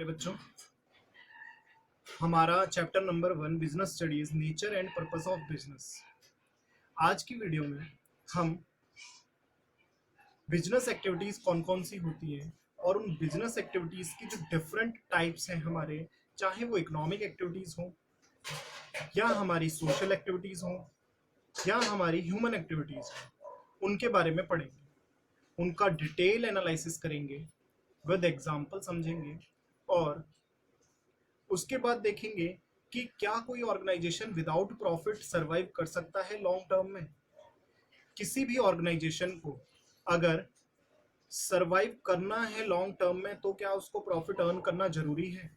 बच्चों, हमारा chapter number 1 business studies nature and purpose of business. आज की वीडियो में हम बिजनेस एक्टिविटीज कौन कौन सी होती हैं और उन बिजनेस एक्टिविटीज की जो डिफरेंट टाइप्स हैं हमारे, चाहे वो इकोनॉमिक एक्टिविटीज हो या हमारी सोशल एक्टिविटीज हो या हमारी ह्यूमन एक्टिविटीज हो, उनके बारे में पढ़ेंगे, उनका डिटेल एनालिसिस करेंगे, विद एग्जाम्पल समझेंगे और उसके बाद देखेंगे कि क्या कोई ऑर्गेनाइजेशन विदाउट प्रॉफिट सरवाइव कर सकता है लॉन्ग टर्म में। किसी भी ऑर्गेनाइजेशन को अगर सरवाइव करना है लॉन्ग टर्म में तो क्या उसको प्रॉफिट अर्न करना जरूरी है।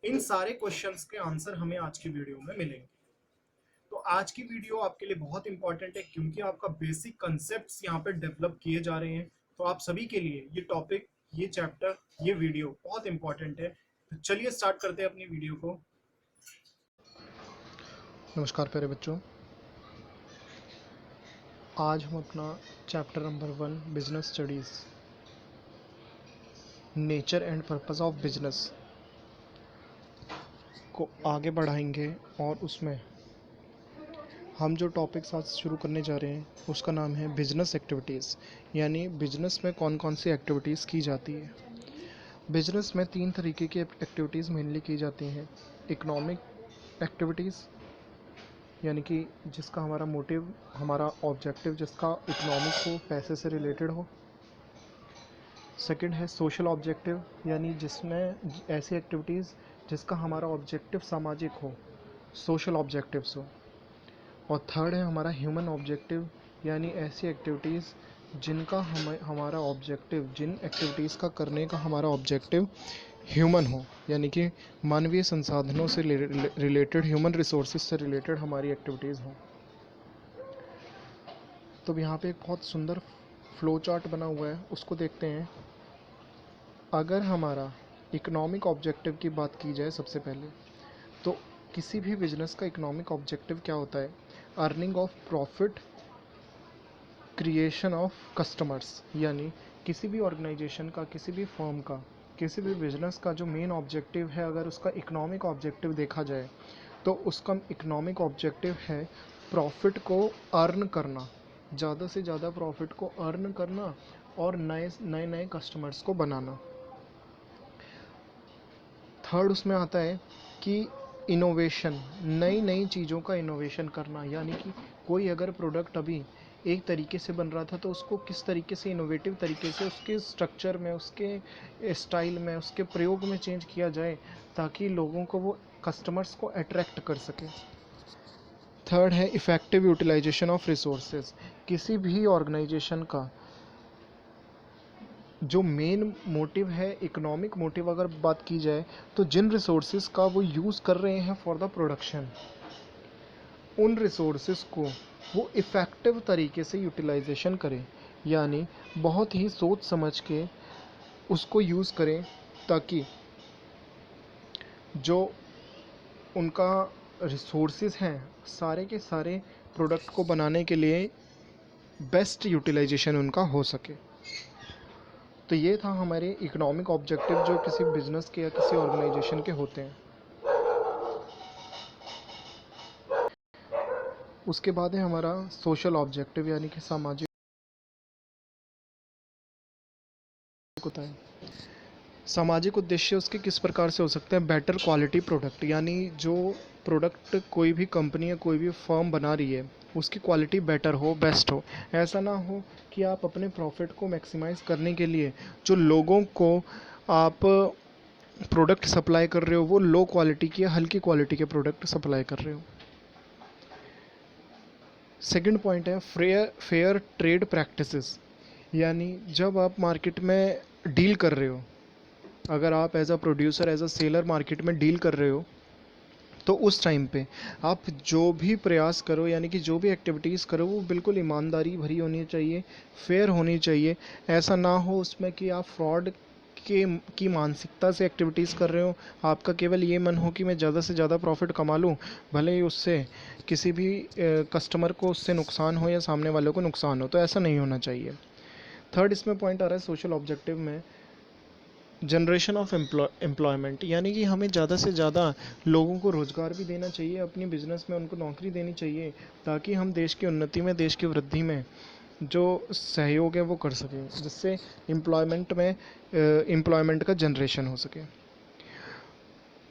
इन सारे क्वेश्चंस के आंसर हमें आज की वीडियो में मिलेंगे। तो आज की वीडियो आपके लिए बहुत इंपॉर्टेंट है क्योंकि आपका बेसिक कंसेप्ट यहाँ पे डेवलप किए जा रहे हैं। तो आप सभी के लिए ये टॉपिक, ये चैप्टर, ये वीडियो बहुत इंपॉर्टेंट है। तो चलिए स्टार्ट करते हैं अपनी वीडियो को। नमस्कार प्यारे बच्चों, आज हम अपना chapter number 1 business studies nature and purpose of business को आगे बढ़ाएंगे और उसमें हम जो टॉपिक्स आज शुरू करने जा रहे हैं उसका नाम है बिजनेस एक्टिविटीज़, यानी बिजनेस में कौन कौन सी एक्टिविटीज़ की जाती है। बिजनेस में 3 तरीके की एक्टिविटीज़ मेनली की जाती हैं। इकोनॉमिक एक्टिविटीज़, यानी कि जिसका हमारा मोटिव, हमारा ऑब्जेक्टिव जिसका इकोनॉमिक हो, पैसे से रिलेटेड हो। सेकंड है सोशल ऑब्जेक्टिव, यानी जिसमें ऐसी एक्टिविटीज़ जिसका हमारा ऑब्जेक्टिव सामाजिक हो, सोशल ऑब्जेक्टिव्स हो। और थर्ड है हमारा ह्यूमन ऑब्जेक्टिव, यानी ऐसी एक्टिविटीज़ जिनका हमारा ऑब्जेक्टिव, जिन एक्टिविटीज़ का करने का हमारा ऑब्जेक्टिव ह्यूमन हो, यानी कि मानवीय संसाधनों से रिलेटेड, ह्यूमन रिसोर्सेज से रिलेटेड हमारी एक्टिविटीज़ हों। तो यहाँ पे एक बहुत सुंदर फ्लो चार्ट बना हुआ है, उसको देखते हैं। अगर हमारा इकोनॉमिक ऑब्जेक्टिव की बात की जाए सबसे पहले, तो किसी भी बिजनेस का इकोनॉमिक ऑब्जेक्टिव क्या होता है? Earning of profit, creation of customers. यानी किसी भी ऑर्गेनाइजेशन का, किसी भी फर्म का, किसी भी बिजनेस का जो मेन ऑब्जेक्टिव है, अगर उसका इकोनॉमिक ऑब्जेक्टिव देखा जाए तो उसका इकोनॉमिक ऑब्जेक्टिव है प्रॉफिट को अर्न करना, ज़्यादा से ज़्यादा प्रॉफिट को अर्न करना और नए नए कस्टमर्स को बनाना। थर्ड उसमें आता है कि इनोवेशन, नई नई चीज़ों का इनोवेशन करना, यानी कि कोई अगर प्रोडक्ट अभी एक तरीके से बन रहा था तो उसको किस तरीके से इनोवेटिव तरीके से उसके स्ट्रक्चर में, उसके स्टाइल में, उसके प्रयोग में चेंज किया जाए ताकि लोगों को, वो कस्टमर्स को अट्रैक्ट कर सके। थर्ड है इफ़ेक्टिव यूटिलाइजेशन ऑफ रिसोर्सेज। किसी भी ऑर्गेनाइजेशन का जो मेन मोटिव है, इकोनॉमिक मोटिव अगर बात की जाए, तो जिन रिसोर्सेज का वो यूज़ कर रहे हैं फॉर द प्रोडक्शन, उन रिसोर्सेज को वो इफ़ेक्टिव तरीके से यूटिलाइजेशन करें, यानी बहुत ही सोच समझ के उसको यूज़ करें ताकि जो उनका रिसोर्सेज हैं सारे के सारे प्रोडक्ट को बनाने के लिए बेस्ट यूटिलाइजेशन उनका हो सके। तो ये था हमारे इकोनॉमिक ऑब्जेक्टिव जो किसी बिजनेस के या किसी ऑर्गेनाइजेशन के होते हैं। उसके बाद है हमारा सोशल ऑब्जेक्टिव, यानी कि सामाजिक होता है। सामाजिक उद्देश्य उसके किस प्रकार से हो सकते हैं? बेटर क्वालिटी प्रोडक्ट, यानी जो प्रोडक्ट कोई भी कंपनी या कोई भी फर्म बना रही है उसकी क्वालिटी बेटर हो, बेस्ट हो। ऐसा ना हो कि आप अपने प्रॉफिट को मैक्सिमाइज़ करने के लिए जो लोगों को आप प्रोडक्ट सप्लाई कर रहे हो वो लो क्वालिटी की या हल्की क्वालिटी के प्रोडक्ट सप्लाई कर रहे हो। सेकंड पॉइंट है फेयर ट्रेड प्रैक्टिसेस, यानी जब आप मार्केट में डील कर रहे हो, अगर आप as a producer, as a seller market में डील कर रहे हो, तो उस टाइम पे आप जो भी प्रयास करो, यानी कि जो भी एक्टिविटीज़ करो, वो बिल्कुल ईमानदारी भरी होनी चाहिए, फेयर होनी चाहिए। ऐसा ना हो उसमें कि आप फ्रॉड की मानसिकता से एक्टिविटीज़ कर रहे हो, आपका केवल ये मन हो कि मैं ज़्यादा से ज़्यादा प्रॉफिट कमा लूँ, भले ही उससे किसी भी कस्टमर को उससे नुकसान हो या सामने वालों को नुकसान हो। तो ऐसा नहीं होना चाहिए। थर्ड इसमें पॉइंट आ रहा है सोशल ऑब्जेक्टिव में, जनरेशन ऑफ एम्प्लॉयमेंट, यानी कि हमें ज़्यादा से ज़्यादा लोगों को रोज़गार भी देना चाहिए, अपनी बिजनेस में उनको नौकरी देनी चाहिए, ताकि हम देश की उन्नति में, देश की वृद्धि में जो सहयोग है वो कर सकें, जिससे एम्प्लॉयमेंट का जनरेशन हो सके।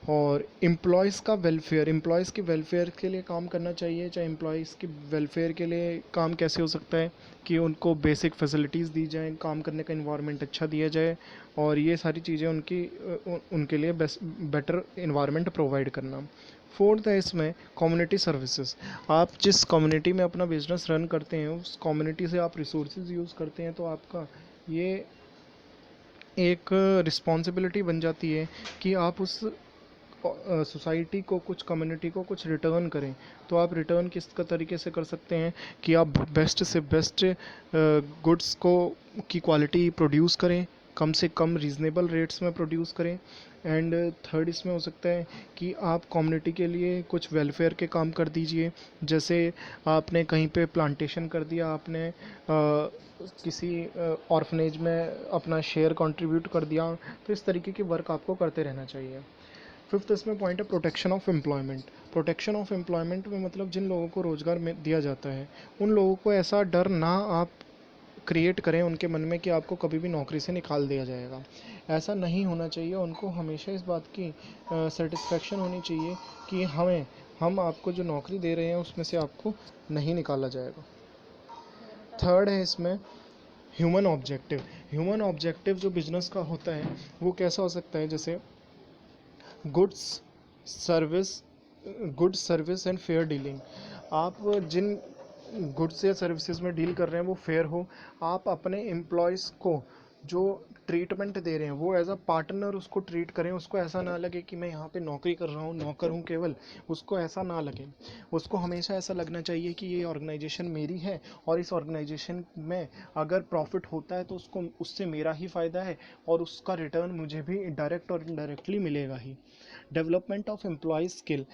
और एम्प्लॉयज़ के वेलफेयर के लिए काम करना चाहिए। चाहे एम्प्लॉयज़ के वेलफेयर के लिए काम कैसे हो सकता है कि उनको बेसिक फैसिलिटीज़ दी जाएँ, काम करने का इन्वायरमेंट अच्छा दिया जाए, और ये सारी चीज़ें उनके लिए बेटर इन्वायरमेंट प्रोवाइड करना। फोर्थ है इसमें कम्युनिटी सर्विसेज। आप जिस कम्युनिटी में अपना बिजनेस रन करते हैं, उस कम्युनिटी से आप रिसोर्सेज यूज़ करते हैं, तो आपका ये एक रिस्पॉन्सिबिलिटी बन जाती है कि आप उस सोसाइटी को, कुछ कम्युनिटी को कुछ रिटर्न करें। तो आप रिटर्न किस तरीके से कर सकते हैं कि आप बेस्ट से बेस्ट गुड्स को की क्वालिटी प्रोड्यूस करें, कम से कम रीज़नेबल रेट्स में प्रोड्यूस करें। एंड थर्ड इसमें हो सकता है कि आप कम्युनिटी के लिए कुछ वेलफेयर के काम कर दीजिए। जैसे आपने कहीं पे प्लांटेशन कर दिया, आपने किसी ऑर्फनेज में अपना शेयर कंट्रीब्यूट कर दिया, तो इस तरीके के वर्क आपको करते रहना चाहिए। फिफ्थ इसमें पॉइंट है protection of employment. Protection of employment में मतलब जिन लोगों को रोज़गार में दिया जाता है, उन लोगों को ऐसा डर ना आप क्रिएट करें उनके मन में कि आपको कभी भी नौकरी से निकाल दिया जाएगा। ऐसा नहीं होना चाहिए। उनको हमेशा इस बात की सेटिस्फेक्शन होनी चाहिए कि हम आपको जो नौकरी दे रहे हैं उसमें से आपको नहीं निकाला जाएगा। थर्ड है इसमें ह्यूमन ऑब्जेक्टिव। ह्यूमन ऑब्जेक्टिव जो बिजनेस का होता है वो कैसा हो सकता है, जैसे goods service good service and fair dealing. आप जिन गुड्स या सर्विसेज में डील कर रहे हैं वो फेयर हो। आप अपने एम्प्लॉयज़ को जो ट्रीटमेंट दे रहे हैं वो एज अ पार्टनर उसको ट्रीट करें। उसको ऐसा ना लगे कि मैं यहाँ पे नौकरी कर रहा हूँ, नौकर हूँ केवल। उसको ऐसा ना लगे। उसको हमेशा ऐसा लगना चाहिए कि ये ऑर्गेनाइजेशन मेरी है, और इस ऑर्गेनाइजेशन में अगर प्रॉफिट होता है तो उसको उससे मेरा ही फ़ायदा है, और उसका रिटर्न मुझे भी डायरेक्ट और इनडायरेक्टली मिलेगा ही। Development of employ skill.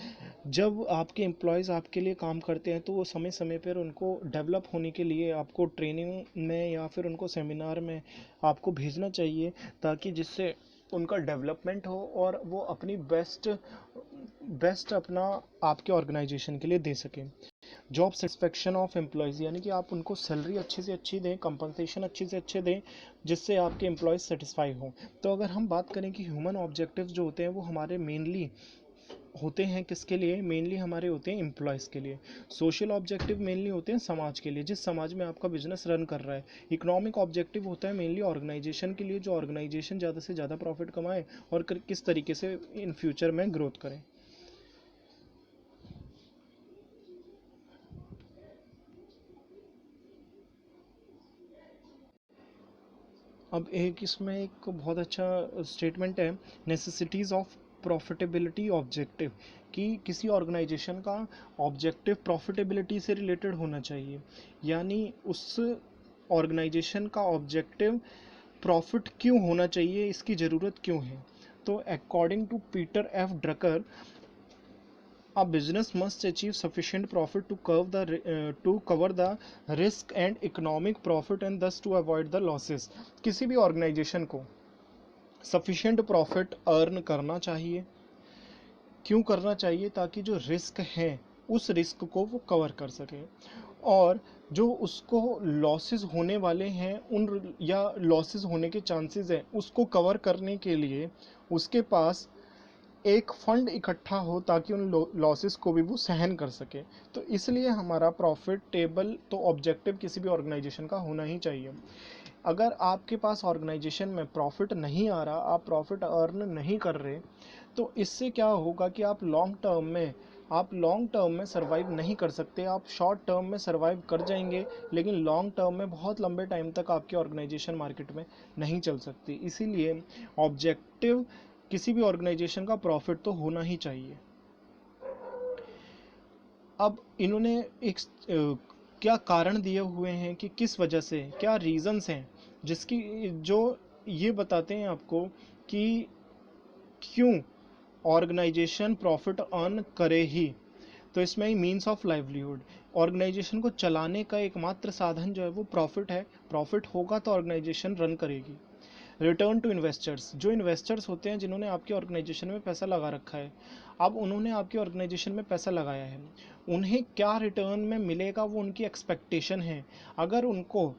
जब आपके एम्प्लॉयज़ आपके लिए काम करते हैं तो वो समय समय पर उनको डेवलप होने के लिए आपको ट्रेनिंग में या फिर उनको सेमिनार में आपको भेजना चाहिए, ताकि जिससे उनका डेवलपमेंट हो और वो अपनी बेस्ट बेस्ट अपना आपके ऑर्गेनाइजेशन के लिए दे सकें। जॉब सेटिस्फेक्शन ऑफ एम्प्लॉयज़, यानी कि आप उनको सैलरी अच्छी से अच्छी दें, कंपनसेशन अच्छी से अच्छे दें, जिससे आपके एम्प्लॉयज़ सेटिस्फाई हों। तो अगर हम बात करें कि ह्यूमन ऑब्जेक्टिव्स जो होते हैं वो हमारे मेनली होते हैं किसके लिए, मेनली हमारे होते हैं एम्प्लॉयज़ के लिए। सोशल ऑब्जेक्टिव मेनली होते हैं समाज के लिए, जिस समाज में आपका बिजनेस रन कर रहा है। इकोनॉमिक ऑब्जेक्टिव होता है मेनली ऑर्गेनाइजेशन के लिए, जो ऑर्गेनाइजेशन ज़्यादा से ज़्यादा प्रॉफिट कमाए और किस तरीके से इन फ्यूचर में ग्रोथ करें। अब एक इसमें एक बहुत अच्छा स्टेटमेंट है, नेसेसिटीज़ ऑफ प्रॉफिटेबिलिटी ऑब्जेक्टिव, कि किसी ऑर्गेनाइजेशन का ऑब्जेक्टिव प्रॉफिटेबिलिटी से रिलेटेड होना चाहिए। यानी उस ऑर्गेनाइजेशन का ऑब्जेक्टिव प्रॉफिट क्यों होना चाहिए, इसकी ज़रूरत क्यों है। तो according to Peter F Drucker, a business must achieve sufficient profit to cover the risk and economic profit and thus to avoid the losses। किसी भी ऑर्गेनाइजेशन को सफिशिएंट प्रॉफिट अर्न करना चाहिए। क्यों करना चाहिए? ताकि जो रिस्क है उस रिस्क को वो कवर कर सके, और जो उसको लॉसेस होने वाले हैं उन या लॉसेस होने के चांसेस हैं उसको कवर करने के लिए उसके पास एक फंड इकट्ठा हो, ताकि उन लॉसेस को भी वो सहन कर सके। तो इसलिए हमारा प्रॉफिटेबल तो ऑब्जेक्टिव किसी भी ऑर्गेनाइजेशन का होना ही चाहिए। अगर आपके पास ऑर्गेनाइजेशन में प्रॉफिट नहीं आ रहा, आप प्रॉफिट अर्न नहीं कर रहे, तो इससे क्या होगा कि आप लॉन्ग टर्म में सर्वाइव नहीं कर सकते। आप शॉर्ट टर्म में सर्वाइव कर जाएंगे, लेकिन लॉन्ग टर्म में बहुत लंबे टाइम तक आपकी ऑर्गेनाइजेशन मार्केट में नहीं चल सकती। इसीलिए ऑब्जेक्टिव किसी भी ऑर्गेनाइजेशन का प्रॉफिट तो होना ही चाहिए। अब इन्होंने एक क्या कारण दिए हुए हैं कि किस वजह से, क्या रीजंस हैं जिसकी जो ये बताते हैं आपको कि क्यों ऑर्गेनाइजेशन प्रॉफिट अर्न करे ही। तो इसमें ही मीन्स ऑफ लाइवलीहुड, ऑर्गेनाइजेशन को चलाने का एकमात्र साधन जो है वो प्रॉफिट है। प्रॉफिट होगा तो ऑर्गेनाइजेशन रन करेगी। रिटर्न टू इन्वेस्टर्स, जो इन्वेस्टर्स होते हैं जिन्होंने आपकी ऑर्गेनाइजेशन में पैसा लगा रखा है, अब उन्होंने आपकी ऑर्गेनाइजेशन में पैसा लगाया है, उन्हें क्या रिटर्न में मिलेगा वो उनकी एक्सपेक्टेशन है। अगर उनको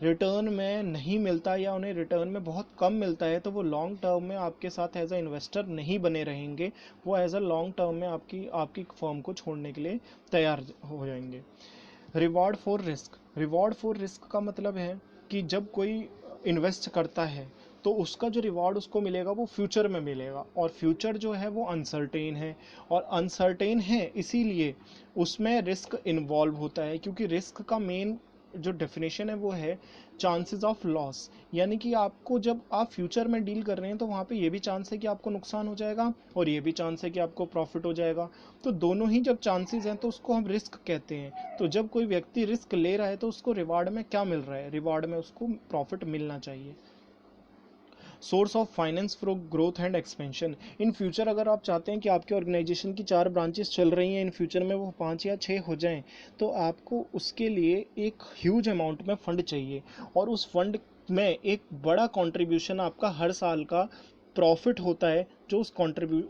रिटर्न में नहीं मिलता या उन्हें रिटर्न में बहुत कम मिलता है तो वो लॉन्ग टर्म में आपके साथ एज अ इन्वेस्टर नहीं बने रहेंगे, वो एज अ लॉन्ग टर्म में आपकी फर्म को छोड़ने के लिए तैयार हो जाएंगे। Reward for risk, reward for risk का मतलब है कि जब कोई इन्वेस्ट करता है तो उसका जो रिवॉर्ड उसको मिलेगा वो फ्यूचर में मिलेगा, और फ्यूचर जो है वो अनसर्टेन है, और अनसर्टेन है इसीलिए उसमें रिस्क इन्वॉल्व होता है, क्योंकि रिस्क का मेन जो डेफिनेशन है वो है चांसेस ऑफ लॉस, यानी कि आपको जब आप फ्यूचर में डील कर रहे हैं तो वहाँ पे ये भी चांस है कि आपको नुकसान हो जाएगा और ये भी चांस है कि आपको प्रॉफिट हो जाएगा। तो दोनों ही जब चांसेस हैं तो उसको हम रिस्क कहते हैं। तो जब कोई व्यक्ति रिस्क ले रहा है तो उसको रिवार्ड में क्या मिल रहा है, रिवार्ड में उसको प्रॉफिट मिलना चाहिए। Source of finance for growth and expansion, in future अगर आप चाहते हैं कि आपकी ऑर्गेनाइजेशन की 4 ब्रांचेस चल रही हैं, इन फ्यूचर में वो 5 या 6 हो जाएं, तो आपको उसके लिए एक ह्यूज अमाउंट में फंड चाहिए, और उस फंड में एक बड़ा कंट्रीब्यूशन आपका हर साल का प्रॉफिट होता है, जो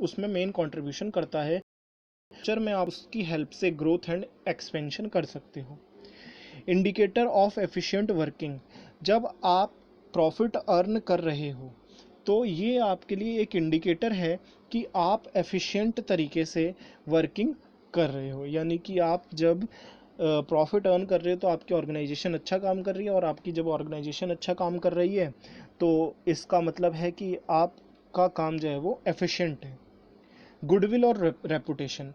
उसमें मेन कंट्रीब्यूशन करता है। फ्यूचर में आप उसकी हेल्प से ग्रोथ एंड एक्सपेंशन कर सकते हो। इंडिकेटर ऑफ एफिशिएंट वर्किंग, जब आप प्रॉफिट अर्न कर रहे हो तो ये आपके लिए एक इंडिकेटर है कि आप एफिशिएंट तरीके से वर्किंग कर रहे हो, यानी कि आप जब प्रॉफिट अर्न कर रहे हो तो आपकी ऑर्गेनाइजेशन अच्छा काम कर रही है, और आपकी जब ऑर्गेनाइजेशन अच्छा काम कर रही है तो इसका मतलब है कि आपका काम जो है वो एफिशिएंट है। गुडविल और रेपुटेशन,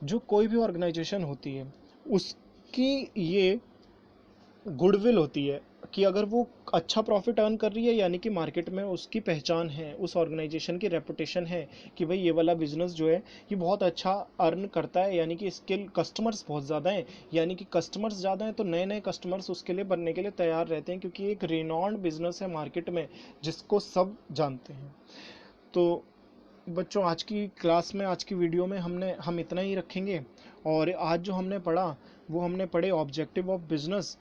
जो कोई भी ऑर्गेनाइजेशन होती है उसकी ये गुडविल होती है कि अगर वो अच्छा प्रॉफिट अर्न कर रही है यानी कि मार्केट में उसकी पहचान है, उस ऑर्गेनाइजेशन की रेपुटेशन है कि भाई ये वाला बिजनेस जो है ये बहुत अच्छा अर्न करता है, यानी कि इसके कस्टमर्स बहुत ज़्यादा हैं, यानी कि कस्टमर्स ज़्यादा हैं तो नए नए कस्टमर्स उसके लिए बनने के लिए तैयार रहते हैं, क्योंकि एक रिनॉन्ड बिजनेस है मार्केट में जिसको सब जानते हैं। तो बच्चों, आज की क्लास में, आज की वीडियो में हम इतना ही रखेंगे। और आज जो हमने पढ़ा वो हमने पढ़े ऑब्जेक्टिव ऑफ बिजनेस।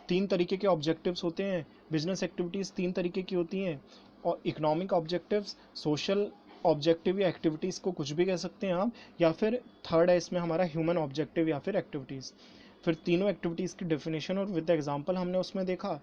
3 तरीके के ऑब्जेक्टिव्स होते हैं, बिजनेस एक्टिविटीज़ 3 तरीके की होती हैं, और इकोनॉमिक ऑब्जेक्टिव्स, सोशल ऑब्जेक्टिव या एक्टिविटीज़ को कुछ भी कह सकते हैं आप, या फिर थर्ड है इसमें हमारा ह्यूमन ऑब्जेक्टिव या फिर एक्टिविटीज़। फिर तीनों एक्टिविटीज़ की डेफिनेशन और विद एग्जांपल हमने उसमें देखा।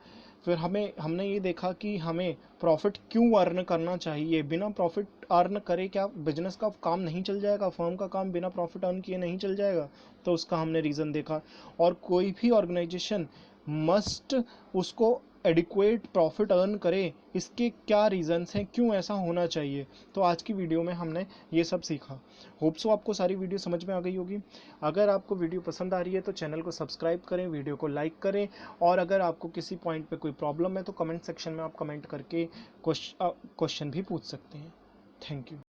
फिर हमने ये देखा कि हमें प्रॉफिट क्यों अर्न करना चाहिए, बिना प्रॉफिट अर्न करे क्या बिजनेस का काम नहीं चल जाएगा, फर्म का काम बिना प्रॉफिट अर्न किए नहीं चल जाएगा, तो उसका हमने रीज़न देखा। और कोई भी ऑर्गेनाइजेशन मस्ट उसको एडिक्वेट प्रॉफिट अर्न करे, इसके क्या रीजंस हैं, क्यों ऐसा होना चाहिए। तो आज की वीडियो में हमने ये सब सीखा। होप सो आपको सारी वीडियो समझ में आ गई होगी। अगर आपको वीडियो पसंद आ रही है तो चैनल को सब्सक्राइब करें, वीडियो को लाइक करें, और अगर आपको किसी पॉइंट पे कोई प्रॉब्लम है तो कमेंट सेक्शन में आप कमेंट करके क्वेश्चन भी पूछ सकते हैं। Thank you.